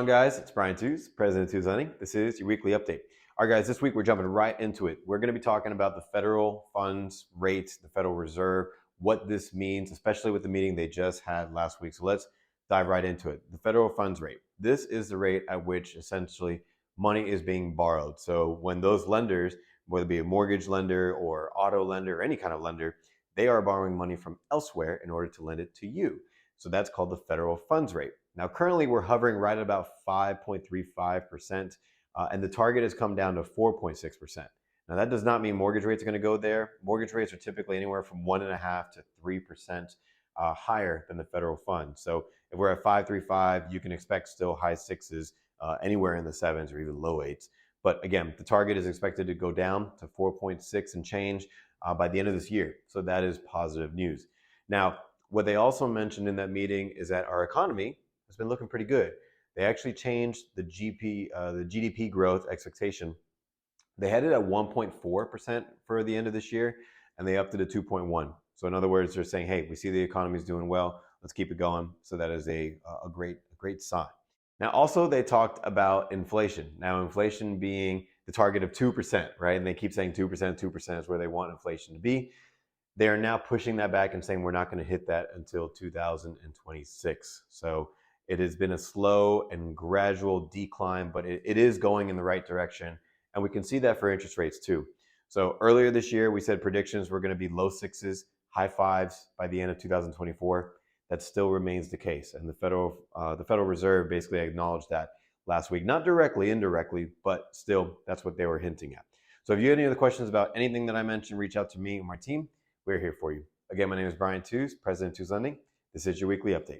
guys? It's Brian Tews, President of Tews Lending. This is your weekly update. All right, guys, this week we're jumping right into it. We're going to be talking about the federal funds rate, the Federal Reserve, what this means, especially with the meeting they just had last week. So let's dive right into it. The federal funds rate. This is the rate at which essentially money is being borrowed. So when those lenders, whether it be a mortgage lender or auto lender or any kind of lender, they are borrowing money from elsewhere in order to lend it to you. So that's called the federal funds rate. Now, currently we're hovering right at about 5.35%, and the target has come down to 4.6%. Now, that does not mean mortgage rates are going to go there. Mortgage rates are typically anywhere from 1.5% to 3% higher than the federal funds. So if we're at 5.35, you can expect still high sixes, anywhere in the sevens or even low eights. But again, the target is expected to go down to 4.6 and change by the end of this year. So that is positive news. Now, what they also mentioned in that meeting is that our economy has been looking pretty good. They actually changed the GDP growth expectation. They had it at 1.4% for the end of this year, and they upped it to 2.1. So in other words, they're saying, hey, we see the economy is doing well. Let's keep it going. So that is a great sign. Now, also they talked about inflation. Now, inflation being the target of 2%, right? And they keep saying 2%, 2% is where they want inflation to be. They are now pushing that back and saying we're not going to hit that until 2026. So it has been a slow and gradual decline, but it is going in the right direction. And we can see that for interest rates too. So earlier this year, we said predictions were going to be low sixes, high fives by the end of 2024. That still remains the case. And the Federal Reserve basically acknowledged that last week, not directly, indirectly, but still that's what they were hinting at. So if you have any other questions about anything that I mentioned, reach out to me and my team. We're here for you. Again, my name is Brian Tews, President of Tews Lending. This is your weekly update.